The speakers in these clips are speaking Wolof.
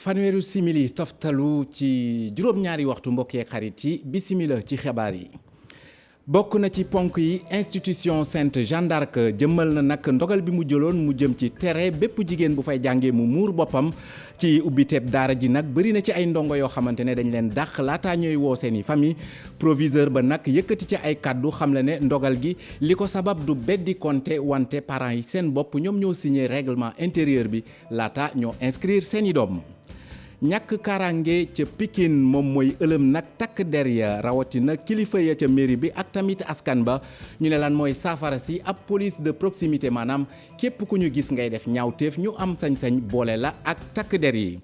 fanweeru simili toftalu ci juróom-ñaari waxtu mbokk yeeg xarit yi bisimila ci xibaar yi. bokk na ci ponk yi institution Sainte Jeanne d'Arc jëmmal na nag ndogal bi mu jëloon mu jëm ci tere bépp jigéen bu fay jàngee mu muur boppam ci ubbiteeb daara ji nag bëri na ci ay ndongo yoo xamante ne dañ leen dàq laataa ñooy woo seeni famille proviseur ba nag yëkkati ci ay kàddu xam le ne ndogal gi li ko sabab du beddi konte wante parents yi seen bopp ñoom ñoo signé règlement intérieur bi laata ñoo inscrire seeni doom. ñàkk kaaraange ca Pikine moom mooy ëlëm nag takk der ya rawatina kilifa ya ca mairie bi ak tamit askan ba ñu ne lan mooy saafara si ab police de proximité maanaam képp ku ñu gis ngay def ñaawteef ñu am sañ-sañ boole la ak takk der yi.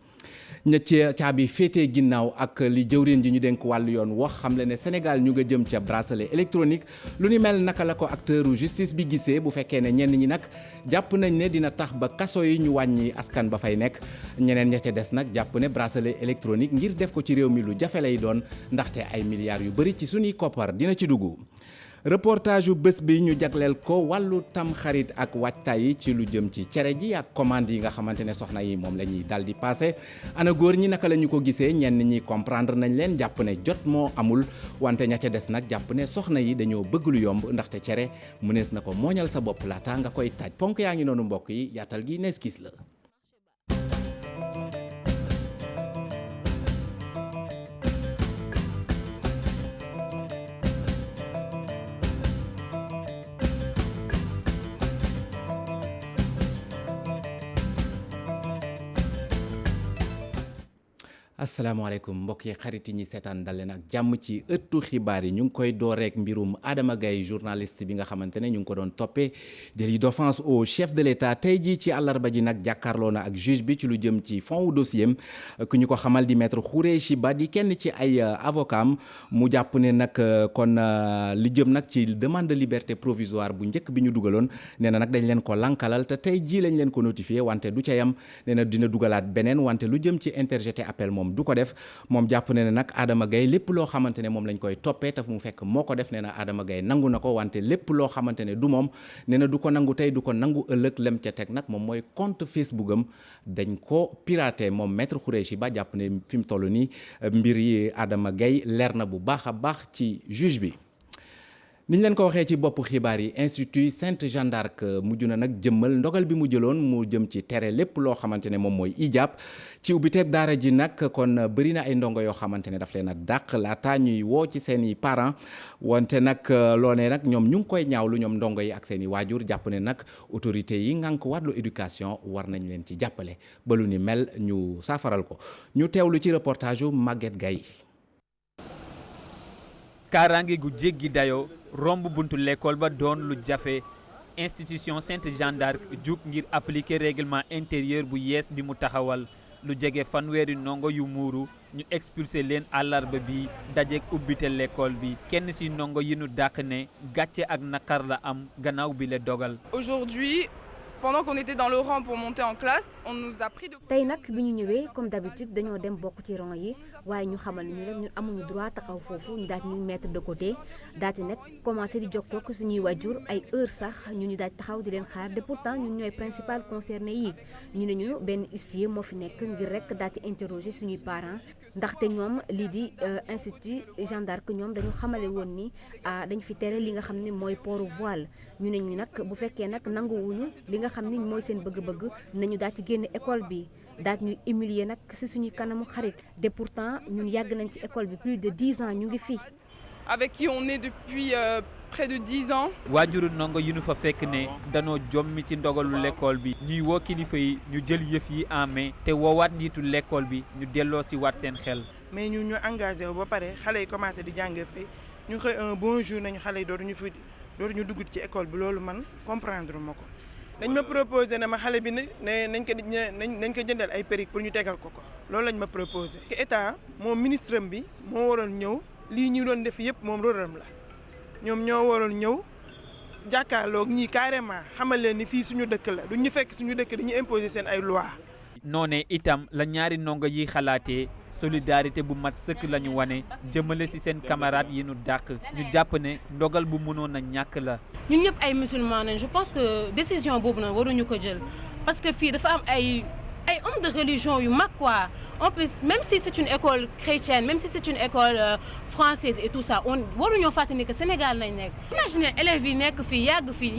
ña ca caabi féetee ginnaaw ak li jëwriñ ji ñu dénk wàllu yoon wax xam le ne Sénégal ñu nga jëm ca bracelet électronique lu ni mel naka la ko acteuru justice bi gisee bu fekkee ne ñenn ñi nag jàpp nañ ne dina tax ba kaso yi ñu wàññi askan ba fay nekk ñeneen ña ca des nag jàpp ne bracelet électronique ngir def ko ci réew mi lu jafe lay doon ndaxte ay milliards yu bëri ci suñuy koppar dina ci dugg. reportage yu bés bi ñu jagleel ko wàllu tam xarit ak waajtaay yi ci lu jëm ci cere ji ak commande yi nga xamante ne soxna yi moom la ñuy dal di passé ana góor ñi naka la ñu ko gisee ñenn ñi comprendre nañ leen jàpp ne jot moo amul wante ña ca des nag jàpp ne soxna yi dañoo bëgg lu yomb ndaxte cere mënees na ko mooñal sa bopp laata nga koy taaj ponk yaa ngi noonu mbokk yi yaatal gi nees kiis la. asalaamaaleykum mbokk yi xarit yi ñi seetaan dal leen ak jàmm ci ëttu xibaar yi ñu ngi koy door rek mbirum Adama Gaye journaliste bi nga xamante ne ñu ngi ko doon toppee délit d'offense au chef de l'État tey jii ci àllarba ji nag jàkkaarloo na ak juge bi ci lu jëm ci fond wu dossier am ku ñu ko xamal di maître Khoureyssi Ba di kenn ci ay avocat am mu jàpp ne nag kon li jëm nag ci demande de liberté provisoire bu njëkk bi ñu dugaloon nee na nag dañ leen ko lankalal te tey jii lañ leen ko notifié wante du ca yam nee na dina dugalaat beneen wante lu jëm ci interjeté appel moom du ko def moom jàpp ne nag Adama Gaye lépp loo xamante ne moom lañ koy toppee te mu fekk moo ko def nee na Adama Gaye nangu na ko wante lépp loo xamante ne du moom nee na du ko nangu tey du ko nangu ëllëg lem ca teg nag moom mooy compte Facebook am dañ ko piraté moom maître Khoureyssi Ba jàpp ne fi mu toll nii mbir yi Adama Gaye leer na bu baax a baax ci juge bi. niñ leen ko waxee ci bopp xibaar yi institut Sainte Jeanne d'Arc mujj na nag jëmmal ndogal bi mu jëloon mu jëm ci tere lépp loo xamante ne moom mooy hijab ci ubbiteeb daara ji nag kon bëri na ay ndongo yoo xamante ne daf leen a dàq laata ñuy woo ci seen i parents wante nag loolee nag ñoom ñu ngi koy ñaawlu ñoom ndongo yi ak seen i waajur jàpp ne nag autorité yi ngànk wàllu éducation war nañ leen ci jàppale ba lu ni mel ñu saafaral ko ñu teewlu ci reportage yu Maguette Gaye. kaaraange gu jéggi dayoo romb buntu l'école ba doon lu jafe institution Sainte Jeanne d'Arc jug ngir appliquer règlement intérieur bu yees bi mu taxawal lu jege fanweeri ndongo yu muuru ñu expulsé leen àllarba bi dajeek ubbite l'école bi kenn ci ndongo yi nu dàq ne gàcce ak naqar la am gannaaw bi la dogal. Aujourd'hui, pendant qu'on était dans le rang pour monter en classe, on nous a pris de... tey nag bi ñu ñëwee comme d'habitude dañoo dem bokk ci rang yi waaye ñu xamal ni rek ñun amuñu droit taxaw foofu ñu daal ñuy mettre de côté daal di nag commencé di jokkoo ak suñuy wajur ay heure sax ñu daal taxaw di leen xaar de pourtant ñun ñooy principal concerné yi ñu ne ñu benn huissier moo fi nekk ngir rek daal di interroger suñuy parents ndaxte ñoom lii di institut Jeanne d'Arc ñoom dañu xamale woon ni dañ fi tere li nga xam ne mooy port voile ñu ne ñu nag bu fekkee nag nanguwuñu li nga xam ni mooy seen bëgg-bëgg nañu daal di génn école bi daal ñuy humilier nag ci suñu kanamu xarit de pourtant ñun yàgg nañ ci école bi plus de 10 ans ñu ngi fii. avec qui on est depuis près de 10 ans. waajuru ndongo yi nu fa fekk ne danoo jommi ci ndogalu l'école bi ñuy woo kilifa yi ñu jël yëf yi en main te woowaat njiitu l'école bi ñu delloo ci waat seen xel. mais ñu engagé wu ba pare xale yi commencé di jàng fii ñu xëy un bon jour nañu xale yi dootuñu dugg ci école bi loolu man comprendre ma ko. dañ ma proposé ne ma xale bi nañ ko jëndal ay perruque pour ñu tegal ko loolu lañ ma proposé. que état moom ministre bi moo waroon ñëw lii ñu doon def yëpp moom rôlam la ñoom ñoo waroon ñëw jàkkaarloog ñii carrément xamal leen ni fii suñu dëkk la duñ ñu fekk suñu dëkk dañuy imposer seen ay loi. noonee itam la ñaari ndongo yi xalaatee solidarité bu mat sëkk la ñu wane jëmale ci seen camarades yi nu dàq ñu jàpp ne ndogal bu mënoon a ñàkk la. ñun ñëpp ay musulmans lañ je pense que décision boobu nag waruñu ko jël parce que fii dafa am ay ay hommes de religion yu mag quoi en plus même si c'est une école chrétienne même si c'est une école française et tout ça on waruñoo fàtte ni que Sénégal nañ nekk. imaginez élèves yi nekk fii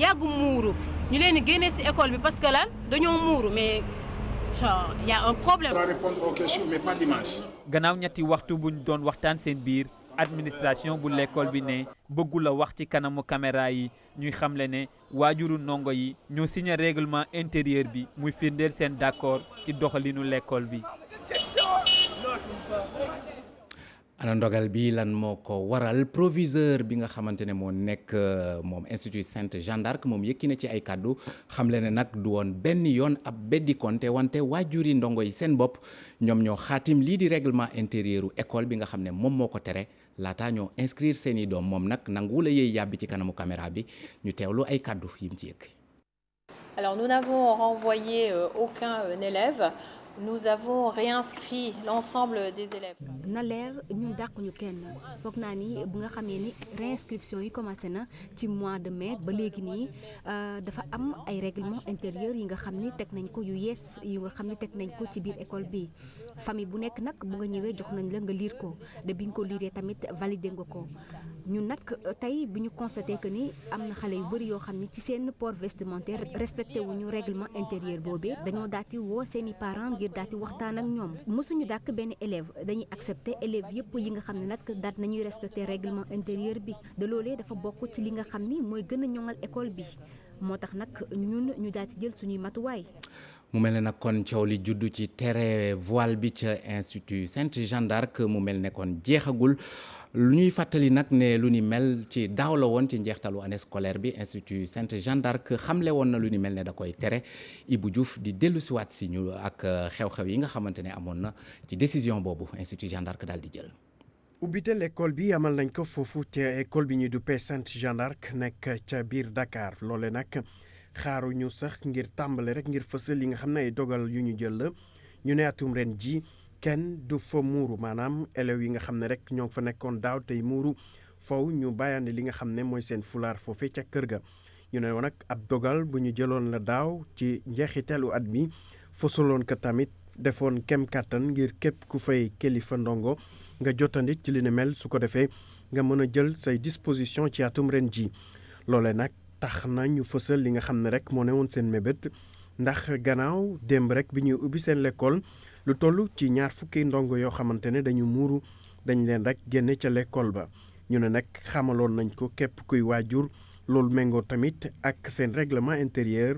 yàgg muuru ñu leen di génnee ci école bi parce que lan dañoo muuru mais genre y a un problème. On va répondre aux questions mais pas d'image. gannaaw ñetti waxtu buñ doon waxtaan seen biir administration bu l'école bi ne bëggul a wax ci kanamu caméra yi ñuy xamle ne waajuru ndongo yi ñoo signé règlement intérieur bi muy firndeel seen d'accord ci doxalinu l'école bi. ana ndogal bi lan moo ko waral proviseur bi nga xamante ne moo nekk moom institut Sainte Jeanne d'Arc moom yëkki na ci ay kàddu xamle ne nag du woon benn yoon ab beddi konte wante waajuri ndongo yi seen bopp ñoom ñoo xaatim lii di règlement intérieur u école bi nga xam ne moom moo ko tere laataa ñoo inscrire seeni doom moom nag nangu la yëy yàbbi ci kanamu caméra bi ñu teewlu ay kàddu yim ci yëkk. Alors nous n'avons renvoyé aucun élève. Nous avons réinscrit l'ensemble des élèves. na leer ñun dàquñu kenn foog naa ni bu nga xamee ni réinscription yi commencé na ci mois de mai ba léegi nii dafa am ay règlement intérieur yi nga xam ni teg nañ ko yu yees yu nga xam ni teg nañ ko ci biir école bi famille bu nekk nag bu nga ñëwee jox nañ la nga lire ko de bi nga ko lire tamit validé nga ko ñun nag tey bi ñu constaté que ni am na xale yu bëri yoo xam ni ci seen port vestimentaire respecté wuñu règlement intérieur boobee dañoo daati woo seeni parents ngir daati waxtaan ak ñoom mësuñu dàkk benn élève dañuy accepter élèves yëpp yi nga xam ne nag daat nañuy respecter règlement intérieur bi de loolee dafa bokk ci li nga xam ni mooy gën a ñoŋal école bi moo tax nag ñun ñu daati jël suñuy matuwaay. mu mel ne nag kon coow li juddu ci tere voile bi ca institut Sainte Jeanne d'Arc mu mel ne kon jeexagul lu ñuy fàttali nag ne lu ni mel ci daaw la woon ci njeextalu année scolaire bi institut Sainte Jeanne d'Arc xamle woon na lu ni mel ne da koy tere Ibou Diouf di dellu siwaat si ñu ak xew-xew yi nga xamante ne amoon na ci décision boobu institut Jeanne d'Arc daal di jël. ubbiteel école bi amal nañ ko foofu ca école bi ñuy duppee Sainte Jeanne d'Arc nekk ca biir Dakar loole nag xaaruñu sax ngir tàmbale rek ngir fësal li nga xam ne ay dogal yu ñu jël la ñu ne atum ren ji kenn du fa muuru maanaam élèves yi nga xam ne rek ñoo fa nekkoon daaw tey muuru faw ñu bàyyandi li nga xam ne mooy seen fulaar foofee ca kër ga ñu ne woon nag ab dogal bu ñu jëloon la daaw ci njeexiteelu at mi fësaloon ko tamit defoon kem kàttan ngir képp ku fay kilifa ndongo nga jotandi ci li ne mel su ko defee nga mën a jël say disposition ci atum ren ji loole nag tax na ñu fësal li nga xam ne rek moo ne woon seen mébét ndax gannaaw démb rek bi ñuy ubbi seen l'école lu toll ci 20 fukki ndongo yoo xamante ne dañu muuru dañ leen rek génne ca l'école ba ñu ne nag xamaloon nañ ko képp kuy waajur loolu méngoo tamit ak seen règlement intérieur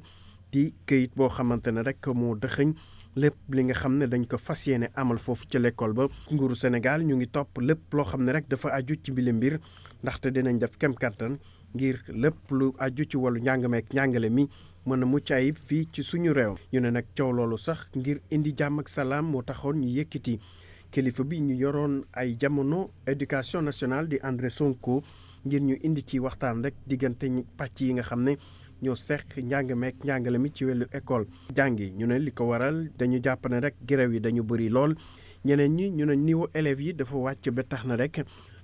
di këyit boo xamante ne rek moo dëxëñ lépp li nga xam ne dañ ko fas yéene amal foofu ca l'école ba nguuru Sénégal ñu ngi topp lépp loo xam ne rek dafa aju ci bile mbir ndaxte dinañ def kem kàttan ngir lépp lu aju ci wàllu njàngameek njàngale mi mën a mucc ayib fii ci suñu réew. ñu ne nag coow loolu sax ngir indi jàmm ak salaam moo taxoon ñu yëkkati kilifa bi ñu yoroon ay jamono éducation nationale di André Sonko ngir ñu indi ci waxtaan rek diggante pàcc yi nga xam ne ñoo seq njàngameek njàngale mi ci wàllu école. jàngi ñu ne li ko waral dañu jàpp ne rek grève yi dañu bëri lool ñeneen ñi ñu ne niveau élèves yi dafa wàcc ba tax na rek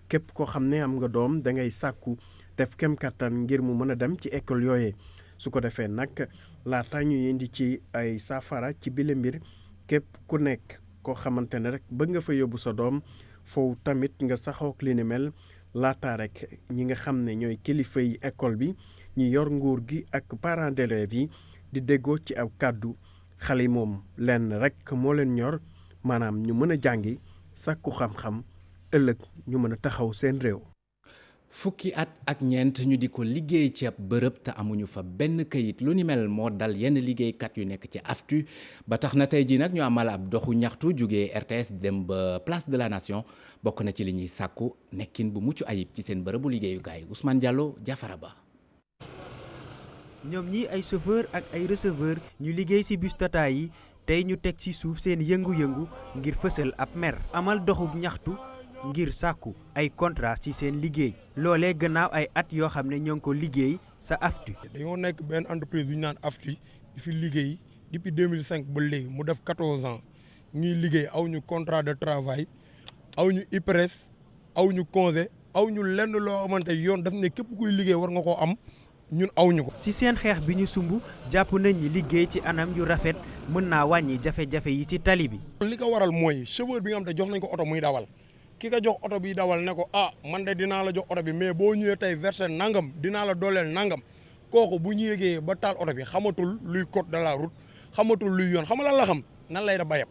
képp koo xam ne am nga doom da ngay sàkku def kem kattan ngir mu mën a dem ci école yooyee su ko defee nag laata ñu indi ci ay saafara ci bile mbir képp ku nekk koo xamante ne rek bëgg nga fa yóbbu sa doom foofu tamit nga saxook li ni mel laata rek ñi nga xam ne ñooy kilifa yi école bi ñi yor nguur gi ak parents d'élèves yi di déggoo ci aw kàddu xale yi moom lenn rek moo leen ñor maanaam ñu mën a jàngi sàkku xam-xam ëllëg ñu mën a taxaw seen réew. fukki at ak ñeent ñu di ko liggéey ci ab bërëb te amuñu fa benn këyit lu ni mel moo dal yenn liggéeykat yu nekk ci AFTU ba tax na tey jii nag ñu amal ab doxu ñaxtu jógee RTS dem ba place de la nation bokk na ci li ñuy sàkku nekkin bu mucc ayib ci seen bërëbu liggéeyukaay Ousmane Diallo Jafara Ba. ñoom ñi ay chauffeur ak ay receveur ñu liggéey ci bus Tata yi tey ñu teg ci suuf seen yëngu-yëngu ngir fësal ab mer amal doxub ñaxtu ngir sàkku ay contrat ci seen liggéey loolee gannaaw ay at yoo xam ne ñoo ngi ko liggéey sa AFTU. dañoo nekk benn entreprise bu ñu naan AFTU di fi liggéey depuis 2005 ba léegi mu def 14 ans ñuy liggéey aw ñu contrat de travail aw ñu IPRES aw ñu congé aw ñu lenn loo xamante yoon daf ne képp kuy liggéey war nga koo am ñun awuñu ko. ci seen xeex bi ñu sumb jàpp nañ ni liggéey ci anam yu rafet mën naa wàññi jafe-jafe yi ci tali bi. li ko waral mooy chauffeur bi nga xam te jox nañ ko oto muy dawal ki ko jox oto bi dawal ne ko man de dinaa la jox oto bi mais boo ñëwee tey versé nangam dinaa la dooleel nangam kooku bu ñu yëgee ba taal oto bi xamatul luy code de la route xamatul luy yoon xam lan la xam nan lay def ba yeb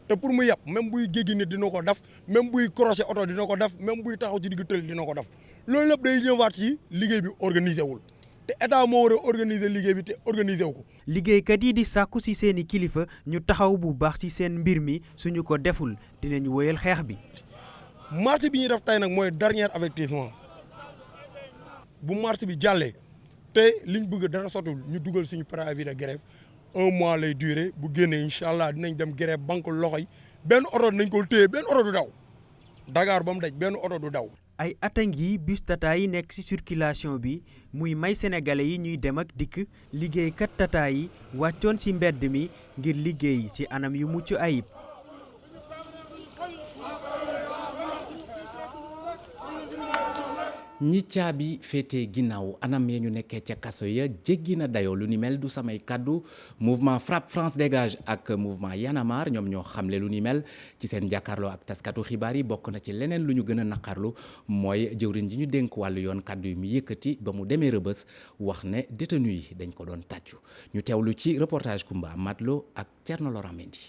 te pour mu yeb même buy jéggi nit dina ko def même buy crochet oto dina ko def même buy taxaw ci digg tël dina ko def loolu lépp day ñëwaat ci liggéey bi organisé wul te état moo war a organiser liggéey bi te organisé wu ko. liggéeykat yi di sàkku ci seeni kilifa ñu taxaw bu baax ci seen mbir mi suñu ko deful dinañ wóyal xeex bi. marche bi ñuy def tey nag mooy dernier avertissement bu marche bi jàllee te liñ bëgg dara sotul ñu dugal suñu préavis de grève 1 mois lay durer bu génnee incha allah dinañ dem grève banque loxo yi benn oto dinañ ko téye benn oto du daw Dakar ba mu daj benn oto du daw. ay atangi bus Tata yi nekk ci circulation bi muy may sénégalais yi ñuy dem ak dikk liggéeykat Tata yi wàccoon ci mbedd mi ngir liggéey ci anam yu mucc ayib. ñi caabi féete ginnaaw anam ya ñu nekkee ca kaso ya jéggi na dayoo lu ni mel du samay kàddu mouvement Frapp France Dégage ak mouvement Y'en a marre ñoom ñoo xamle lu ni mel ci seen jàkkaarloo ak taskatu xibaar yi. bokk na ci leneen lu ñu gën a naqarlu mooy jëwriñ ji ñu dénk wàllu yoon kàddu yi mu yëkkati ba mu demee Rëbës wax ne détenu yi dañ ko doon tàccu. ñu teewlu ci reportage Kumba Matlo ak Thierno Laurent Mendy.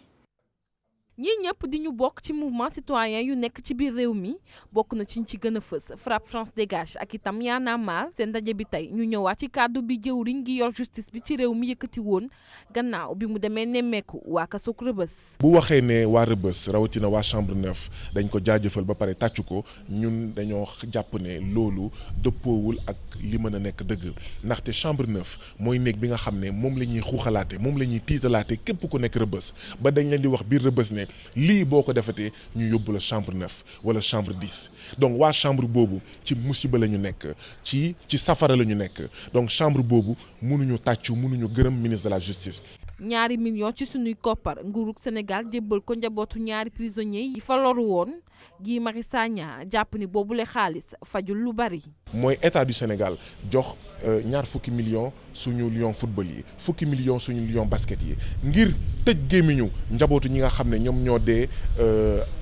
ñii ñëpp di ñu bokk ci mouvement citoyen yu nekk ci biir réew mi bokk na ci ñu ci gën a fës Frapp France Dégage ak itam Y'en a marre seen ndaje bi tey ñu ñëwaat ci kàddu bi jëwriñ gi yor justice bi ci réew mi yëkkati woon gannaaw bi mu demee nemmeeku waa kaso Rëbës. bu waxee ne waa Rëbës rawatina waa chambre 9 dañ ko jaajëfal ba pare tàccu ko ñun dañoo jàpp ne loolu dëppoowul ak li mën a nekk dëgg ndaxte chambre 9 mooy néeg bi nga xam ne moom la ñuy xuuxalaate moom la ñuy tiitalaate képp ku nekk Rëbës ba dañ leen di wax biir Rëbës ne lii boo ko defatee ñu yóbbu la chambre 9 wala chambre 10 donc waa chambre boobu ci musiba la ñu nekk ci safara la ñu nekk donc chambre boobu mënuñu tàccu mënuñu gërëm ministre de la justice. ñaari millions ci sunuy koppar nguurug Sénégal jébbal ko njabootu ñaari prisonniers yi fa loru woon Guy Marius Sagna jàpp ni boobule xaalis fajul lu bari. mooy état du Sénégal jox ñaar fukki millions suñu lion football yi fukki millions suñu lion basket yi ngir tëj gémmiñu njabootu ñi nga xam ne ñoom ñoo dee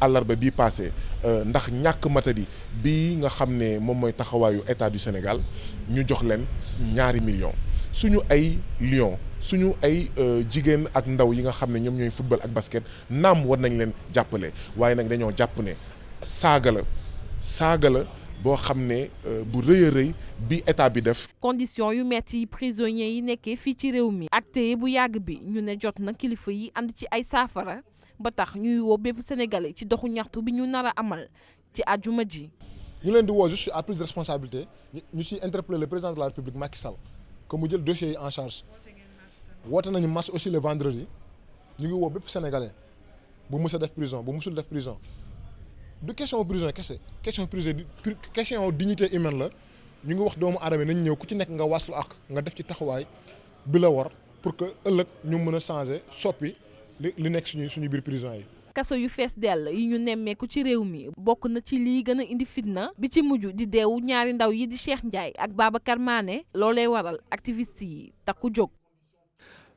àllarba bii passé ndax ñàkk matadi bi nga xam ne moom mooy taxawaayu état du Sénégal ñu jox leen ñaari millions suñu ay lion suñu ay jigéen ak ndaw yi nga xam ne ñoom ñooy football ak basket naam war nañ leen jàppale waaye nag dañoo jàpp ne saaga la boo xam ne bu rëy a rëy bi état bi def. condition yu metti yi prisonniers yi nekkee fii ci réew mi ak téye bu yàgg bi ñu ne jot na kilifa yi ànd ci ay saafara ba tax ñuy woo bépp sénégalais ci doxu ñaxtu bi ñu nar a amal ci àjjuma ji. ñu leen di woo juste à plus de responsabilité ñu siy interpeller le président de la République Macky Sall que mu jël dossier yi en charge woote nañu marche aussi le vendredi ñu ngi woo bépp sénégalais bu mës a def prison bu mësul def prison. du question prison kese question dignité humaine la ñu ngi wax doomu aadama nañ ñëw ku ci nekk nga waslu ak nga def ci taxawaay bi la war pour que ëllëg ñu mën a changer soppi li nekk suñu biir prison yi. kaso yu fees dell yi ñu nemmeeku ci réew mi bokk na ci lii gën a indi fitna bi ci mujj di deewu ñaari ndaw yi di Cheikh Ndiaye ak Babacar Mané loolee waral activiste yi takku jóg.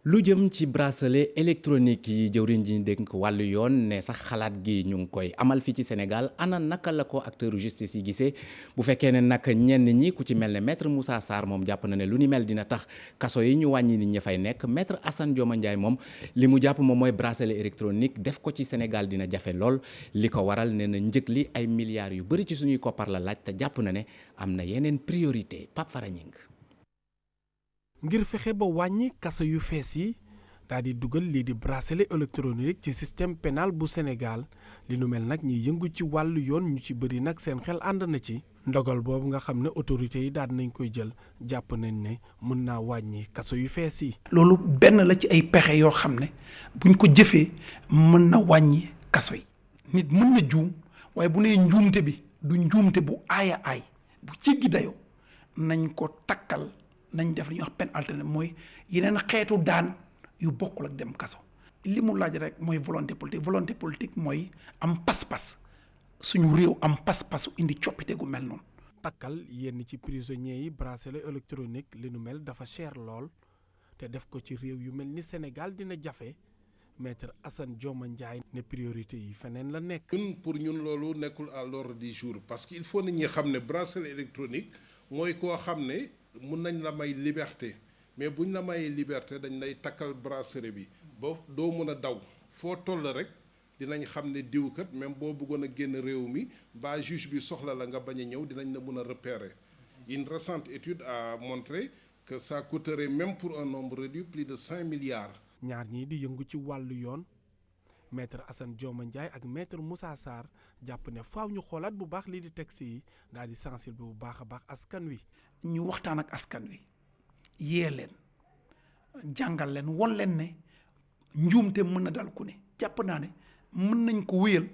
lu jëm ci bracelet électronique yi jëwriñ ji dénk wàllu yoon ne sax xalaat gi ñu ngi koy amal fii ci Sénégal ana naka la ko acteur justice yi gisee bu fekkee ne nag ñenn ñi ku ci mel ne maître Moussa Sarr moom jàpp na ne lu ni mel dina tax kaso yi ñu wàññi nit ña fay nekk maître Assane Dioma Ndiaye moom li mu jàpp moom mooy bracelet électronique def ko ci Sénégal dina jafe lool li ko waral ne na njëg li ay milliards yu bëri ci suñuy koppar la laaj te jàpp na ne am na yeneen priorité Pape Farañing ngir fexe ba wàññi kaso yu fees yi daal di dugal lii di bracelet électronique ci système pénal bu Sénégal li nu mel nag ñi yëngu ci wàllu yoon ñu ci bëri nag seen xel ànd na ci ndogal boobu nga xam ne autorités yi daal nañ koy jël jàpp nañ ne mën naa wàññi kaso yu fees yi. loolu benn la ci ay pexe yoo xam ne buñ ko jëfee mën na wàññi kaso yi. nit mën na juum waaye bu nee njuumte bi du njuumte bu aaya aay bu jéggi dayoo nañ ko takkal. nañ def li ñuy wax peine alternative mooy yeneen xeetu daan yu bokkul ak dem kaso li mu laaj rek mooy volonté politique mooy am pas-pas suñu réew am pas-pasu indi coppite gu mel noonu takkal yenn ci prisonniers yi bracelet électronique li nu mel dafa cher lool te def ko ci réew yu mel ni Sénégal dina jafe maître Assane Dioma Ndiaye ne priorité yi feneen la nekk. pour ñun loolu nekkul à l'ordre du jour parce que il faut nit ñi xam ne bracelet électronique mooy koo xam ne mun nañ la may liberté mais buñ la mayee liberté dañ lay takkal bracelet bi ba doo mën a daw foo toll rek dinañ xam ne diwkat même boo bëggoon a génn réew mi ba juge bi soxla la nga bañ a ñëw dinañ la mën a repérer. Une récente étude a montré que ça coûterait même pour un nombre réduit plus de 5 milliards. ñaar ñii di yëngu ci wàllu yoon maître Assane Dioma Ndiaye ak maître Moussa Sarr jàpp ne faaw ñu xoolaat bu baax lii di texte yi daal di sensible bu baax a baax askan wi. ñu waxtaan ak askan wi yee leen jàngal leen won leen ne njuumte mën na dal ku ne jàpp naa ne mën nañ ko wéyal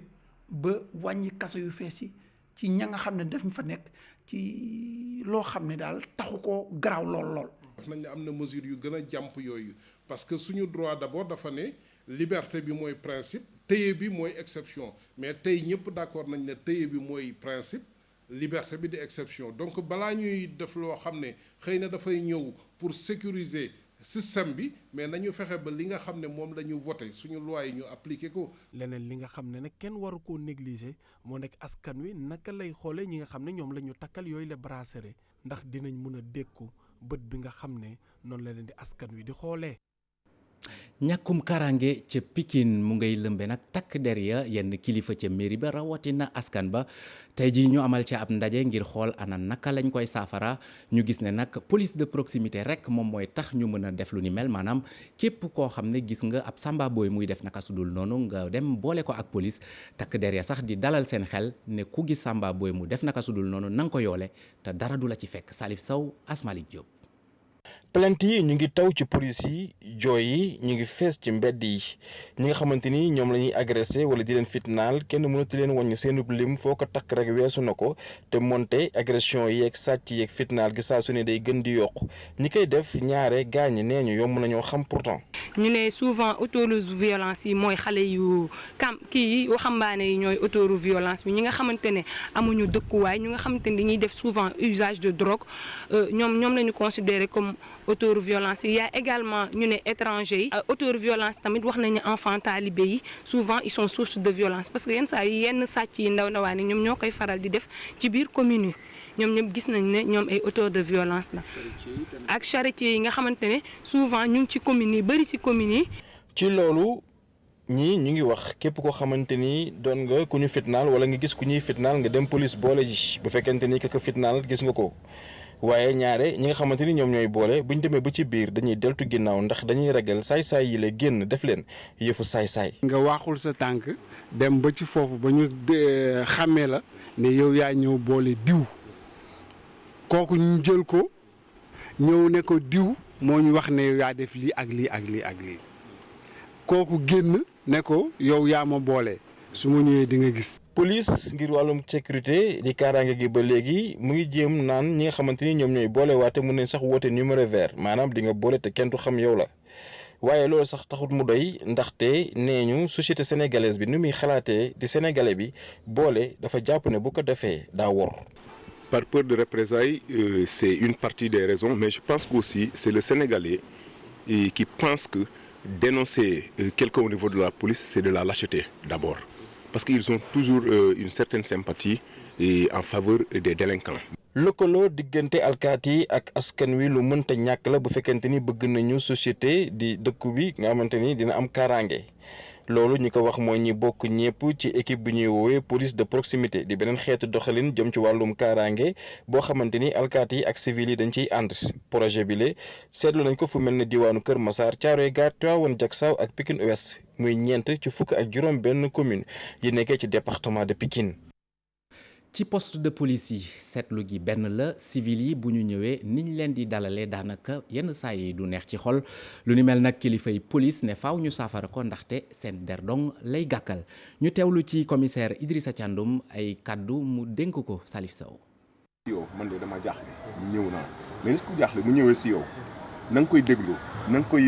ba wàññi kaso yu fees yi ci ña nga xam ne daf ñu fa nekk ci loo xam ne daal taxu ko garaaw lool. daf nañ ne am na mesure yu gën a jàmp yooyu parce que suñu droit d'abord dafa ne liberté bi mooy principe téye bi mooy exception mais tey ñëpp d'accord nañ ne téye bi mooy principe liberté bi di exception donc balaa ñuy def loo xam ne xëy na dafay ñëw pour sécuriser système bi mais nañu fexe ba li nga xam ne moom la ñu voté suñu loi yi ñu appliqué ko. leneen li nga xam ne nag kenn waru koo négliger moo nekk askan wi naka lay xoolee ñi nga xam ne ñoom la ñu takkal yooyu la bracelet ndax dinañ mën a dékku bët bi nga xam ne noonu la leen di askan wi di xoolee. ñàkkum karange ca Pikine mu ngay lëmbe nag takk der ya yenn kilifa ca mairie ba rawatina askan ba tey jii ñu amal ca ab ndaje ngir xool ana naka lañ koy saafara ñu gis ne nag police de proximité rek moom mooy tax ñu mën a def lu ni mel maanaam képp koo xam ne gis nga ab samba booy muy def naka sudul noonu nga dem boole ko ak police takk der ya sax di dalal seen xel ne ku gis samba booy mu def naka sudul noonu na nga ko yoole te dara du la ci fekk. Salif Sow, Asmalik Diop. plainte yi ñu ngi taw ci police yi jooy yi ñu ngi fees ci mbedd yi ñi nga xamante ni ñoom la ñuy agressé wala di leen fitnaal kenn mënatu leen wàññi seenub lim foo ko takk rek weesu na ko te monte agression yeeg sàcc yeeg fitnaal gi saa su ne day gën di yokku ñi koy def ñaare gaañ nee ñu yomb nañoo xam pourtant. ñu ne souvent autoru violence yi mooy xale yu kii waxambaane yi ñooy autoru violence bi ñi nga xamante ne amuñu dëkkuwaay ñu nga xamante ne dañuy def souvent usage de drogue ñoom lañu considéré comme auteur violence il y a également ñu ne étranger yi auteur violence tamit wax nañu enfant talibé yi souvent ils sont source de violence parce que yenn saa yi yenn sàcc yi ndaw ndawaan yi ñoom ñoo koy faral di def ci biir commune yi ñoom ñëpp gis nañ ne ñoom ay auteur de violence la ak charretier yi nga xamante ne souvent ñu ngi ci communes yi bëri ci communes yi. ci loolu ñii ñu ngi wax képp koo xamante ni doon nga ku ñu fitnaal wala nga gis ku ñuy fitnaal nga dem police boole ji bu fekkente ni ka fitnaal gis nga ko. waaye ñaare ñi nga xamante ni ñoom ñooy boole buñ demee ba ci biir dañuy deltu ginnaaw ndax dañuy ragal saay-saay yi la génn def leen yëfu saay-saay. nga waaxul sa tànk dem ba ci foofu ba ñu xàmmee la ne yow yaa ñëw boole diw kooku ñu jël ko ñëw ne ko diw moo ñu wax ne yow yaa def lii ak lii ak lii ak lii kooku génn ne ko yow yaa ma boole. su ma ñëwee di nga gis. police ngir wàllum sécurité di kaaraange gi ba léegi mu ngi jéem naan ñi nga xamante ni ñoom ñooy boole waate mun nañ sax woote numéro vert maanaam di nga boole te kenn du xam yow la waaye loolu sax taxut mu doy ndaxte nee ñu société sénégalaise bi ni muy xalaatee di sénégalais bi boole dafa jàpp ne bu ko defee daa wor. Par peur de représailles, c'est une partie des raisons, mais je pense qu'aussi c'est le Sénégalais qui pense que dénoncer quelqu'un au niveau de la police, c'est de la lâcheté d'abord. Parce qu'ils ont toujours une certaine sympathie en faveur des délinquants. lëkkaloo diggante alkaati yi ak askan wi lu mënta ñàkk la bu fekkente ni bëgg nañu société di dëkku bi nga xamante ni dina am kaaraange loolu ñi ko wax mooy ñi bokk ñëpp ci équipe bi ñuy woowee police de proximité di beneen xeetu doxalin jëm ci wàllum kaaraange boo xamante ni alkaati yi ak civil yi dañ ciy ànd projet bi le seetlu nañ ko fu mel ne diwaanu Kër Massar Thiaroye Gare Tivaouane Diacksao ak Pikine Ouest muy ñeent ci fukk ak juróom benn commune yi nekkee ci département de Pikine. ci poste de police yi seetlu gi benn la civil yi bu ñu ñëwee niñ leen di dalalee daanaka yenn saa yi du neex ci xol lu ni mel nag kilifay police ne faaw ñu saafara ko ndaxte seen der dong lay gàkkal ñu teewlu ci commissaire Idrissa Thiandoum ay kaddu mu dénk ko Salif Sow. yow man de dama jaaxle ñëw naa mais nit ku jaaxle mu ñëwee si yow na nga koy déglu na nga koy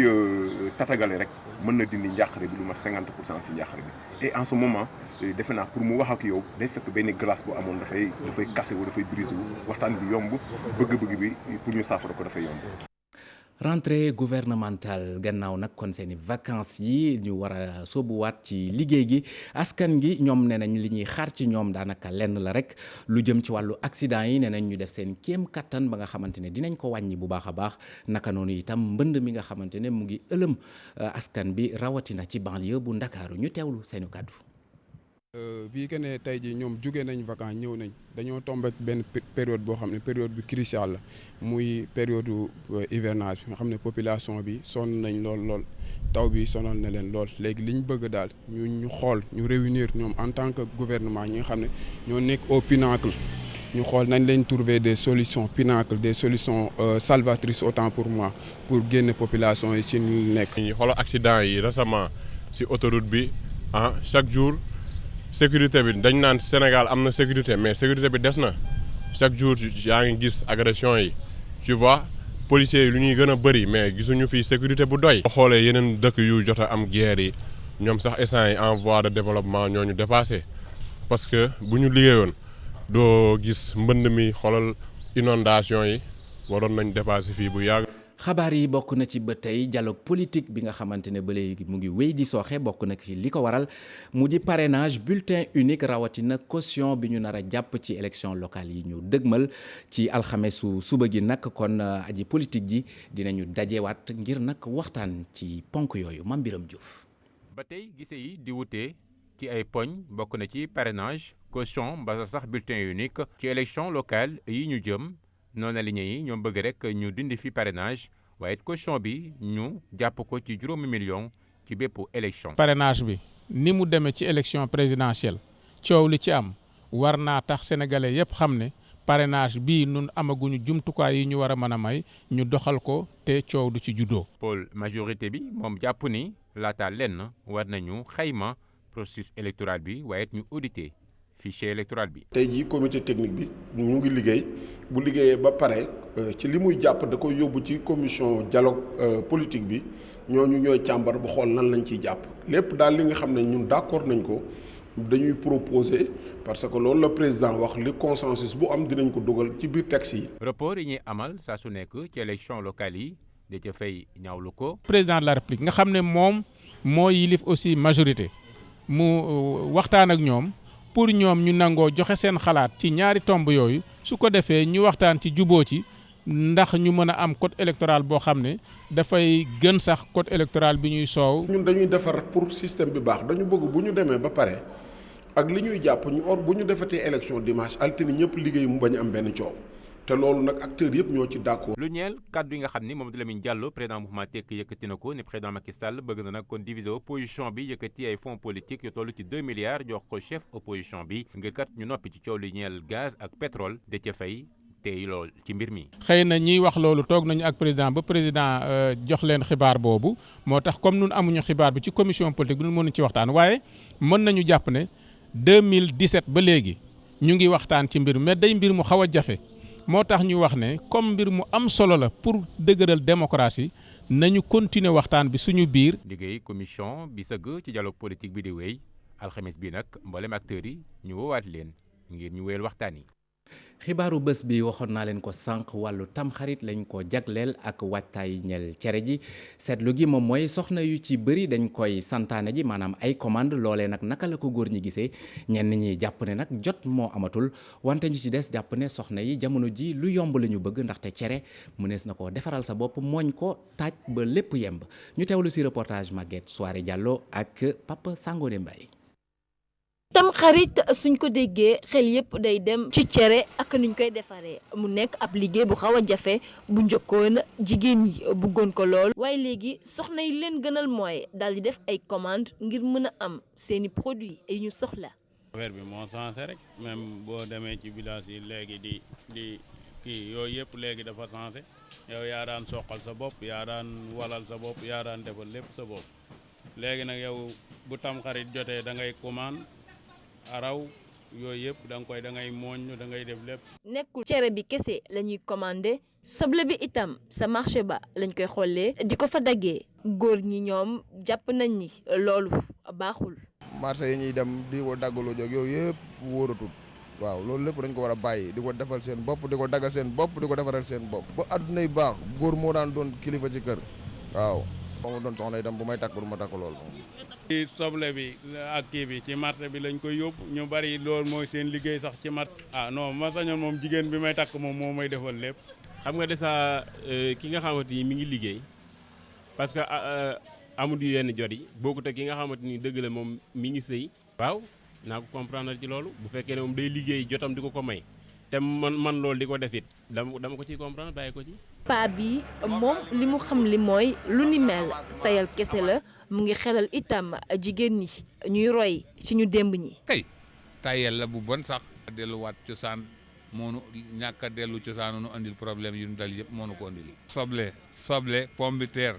tatagale rek mën na dindi njàqare bi lu mat 50% si njàqare bi et en ce moment defe naa pour mu wax ak yow day fekk benn glace bu amoon dafay cassé wu dafay brisé wu waxtaan bi yomb bëgg-bëgg bi pour ñu saafara ko dafay yomb. rentrée gouvernementale gannaaw nag kon seeni vacances yi ñu war a sóobuwaat ci liggéey gi askan gi ñoom nee nañ li ñuy xaar ci ñoom daanaka lenn la rek lu jëm ci wàllu accident yi nee nañ ñu def seen kéem kattan ba nga xamante ne dinañ ko wàññi bu baax a baax naka noonu itam mbënd mi nga xamante ne mu ngi ëlëm askan bi rawatina ci banlieue bu Ndakaaru ñu teewlu seeni kàddu. bii que ne tey jii ñoom jóge nañ vacances ñëw nañ dañoo tombé benn période boo xam ne période bi cruciale la muy période hivernage bi nga xam ne population bi sonn nañ lool taw bi sonal na leen lool léegi li ñu bëgg daal ñu xool ñu réunir ñoom en tant que gouvernement ñi nga xam ne ñoo nekk au pinacle ñu xool nañ leen trouver des solutions pinacle des solutions salvatrices autant pour moi pour génne population yi ci ñu nekk. ñu xoolal accident yi récemment ci autoroute bi chaque jour. sécurité bi dañ naan Sénégal am na sécurité mais sécurité bi des na chaque jour yaa ngi gis agression yi tu vois policiers yi lu ñuy gën a bëri mais gisuñu fii sécurité bu doy. boo xoolee yeneen dëkk yu jot a am guerre yi ñoom sax instant yi en voie de développement ñoo ñu dépassé parce que bu ñu liggéeyoon doo gis mbënd mi xoolal inondation yi waroon nañ dépassé fii bu yàgg. xabaar yi bokk na ci ba tey dialogue politique bi nga xamante ne ba léegi mu ngi wéy di sooxe bokk na ci li ko waral mu di parrainage bulletin unique rawatina caution bi ñu nar a jàpp ci élection locale yi ñu dëgmal ci alxamesu suba gi nag kon aji politique ji dinañu dajewaat ngir nag waxtaan ci ponk yooyu Mame Birame Diouf. ba tey gise yi di wutee ci ay poñ bokk na ci parrainage caution ba sax bulletin unique ci élection locale yi ñu jëm. noonu aligné yi ñoom bëgg rek ñu dindi fi parrainage waaye caution bi ñu jàpp ko ci 5 millions ci bépp élection. parrainage bi ni mu demee ci élection présidentielle coow li ci am war naa tax sénégalais yépp xam ne parrainage bii nun amaguñu jumtukaay yi ñu war a mën a may ñu doxal ko te coow du ci juddoo. pôle majorité bi moom jàpp ni laata lenn war nañu xayma processus électoral bi waaye ñu auditer fichier électoral bi. tey jii comité technique bi ñu ngi liggéey bu liggéeyee ba pare ci li muy jàpp da koy yóbbu ci commission dialogue politique bi ñooñu ñooy càmbar ba xool lan lañ ciy jàpp lépp daal li nga xam ne ñun d'accord nañ ko dañuy proposer parce que loolu la président wax li consensus bu am dinañ ko dugal ci biir texte yi. rapport yi ñuy amal saa su nekk ci élection locale yi da ca fay ñaawlu ko. président de la république nga xam ne moom moo yilif aussi majorité mu waxtaan ak ñoom. pour ñoom ñu nangoo joxe seen xalaat ci ñaari tomb yooyu su ko defee ñu waxtaan ci juboo ci ndax ñu mën a am code électoral boo xam ne dafay gën sax code électoral bi ñuy soow. ñun dañuy defar pour système bi baax dañu bëgg bu ñu demee ba pare ak li ñuy jàpp ñu bu ñu defatee élection dimanche altine ñëpp liggéey mu bañ am benn coow te loolu nag acteurs yëpp ñoo ci d'accord. lu ñeel kàddu yi nga xam ni Mamadou Lamine Diallo président mouvement Tekki yëkkati na ko ne président Macky Sall bëgg na nag kon diviser opposition bi yëkkati ay fonds politiques yu toll ci 2 milliards jox ko chef opposition bi ngir kat ñu noppi ci coow li ñeel gaz ak pétrole da ca fay tey lool ci mbir mi. xëy na ñiy wax loolu toog nañu ak président ba président jox leen xibaar boobu moo tax comme nun amuñu xibaar bi ci commission politique bi nun mënuñ ci waxtaan waaye mën nañu jàpp ne 2017 ba léegi ñu ngi waxtaan ci mbir mais day mbir mu xaw a jafe. moo tax ñu wax ne comme mbir mu am solo la pour dëgëral démocratie nañu continuer waxtaan bi suñu biir. liggéey commission bi sëgg ci dialogue politique bi di wéy alxames bi nag mboolem acteurs yi ñu woowaat leen ngir ñu wéyal waxtaan yi. xibaaru bés bi waxoon naa leen ko sànq wàllu tamxarit lañ ko jagleel ak waajtaay ñel cere ji seetlu gi moom mooy soxna yu ci bëri dañ koy santaane ji maanaam ay commande loolee nag naka la ko góor ñi gisee ñenn ñi jàpp ne nag jot moo amatul wante ñi ci des jàpp ne soxna yi jamono ji lu yomb la ñu bëgg ndaxte cere mënees na ko defaral sa bopp mooñ ko taaj ba lépp yemb ñu teewlu ci reportage Maguette Soirée Diallo ak Papa Sangone Mbaye. tam xarit suñ ko déggee xel yépp day dem ci cere ak nuñ koy defaree mu nekk ab liggéey bu xaw a jafe bu njëkkoon jigéen ñi bëggoon ko lool waaye léegi soxna yi leen gënal mooy daal di def ay commande ngir mën a am seeni produits yi ñu soxla. affaire bi moo changé rek même boo demee ci village yi léegi di kii yooyu yëpp léegi dafa changé yow yaa daan soqal sa bopp yaa daan walal sa bopp yaa daan defal lépp sa bopp léegi nag yow bu tam xarit jotee da ngay commande. araw yooyu yëpp da ngay mooñ da ngay def lépp. nekkul cere bi kese la ñuy commandé soble bi itam sa marché ba lañ koy xollee di ko fa daggee góor ñi ñoom jàpp nañ ni loolu baaxul. marché yi ñuy dem di ko daggaloo jóg yooyu yëpp wóoratul waaw loolu lépp dañ ko war a bàyyi di ko defal seen bopp di ko daggal seen bopp di ko defaral seen bopp ba adduna yi baax góor moo daan doon kilifa ci kër waaw ba ma doon soxna itam bu may takk du ma takk loolu ci soble bi ak kii bi ci marché bi lañ koy yóbbu ñu bari loolu mooy seen liggéey sax ci marché non ma sañoon moom jigéen bi may takk moom moo may defal lépp. xam nga dèjà ki nga xamante ni mi ngi liggéey parce que amul yenn jot yi bokkut ak ki nga xamante ni dëgg la moom mi ngi sëy waaw naa ko comprendre ci loolu bu fekkee ne moom day liggéey jotam di ko may te man loolu di ko def it dama ko ciy comprendre bàyyi ko ci. paa bi moom li mu xam li mooy lu ni mel tayal kese la mu ngi xelal itam jigéen ñi ñuy roy ci ñu démb ñi. kay tayal la bu bon sax. delluwaat cosaan moonu ñàkk a dellu cosaan nu andil problème yu ñu dal yëpp moo nu ko andil. soble pomme de terre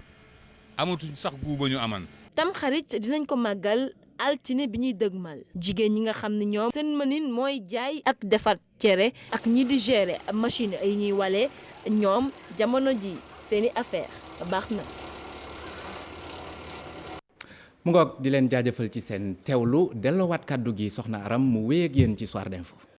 amatuñ sax guuba ñu aman. tam xarit dinañ ko màggal altine bi ñuy dëgmal jigéen ñi nga xam ne ñoom seen mënin mooy jaay ak defar cere ak ñi di gérer machine yi ñuy wale ñoom jamono ji seeni affaire baax na. mu ngoog di leen jaajëfal ci seen teewlu delloowaat kàddu gi soxna Aram mu wéy ak yéen ci Soir d'info.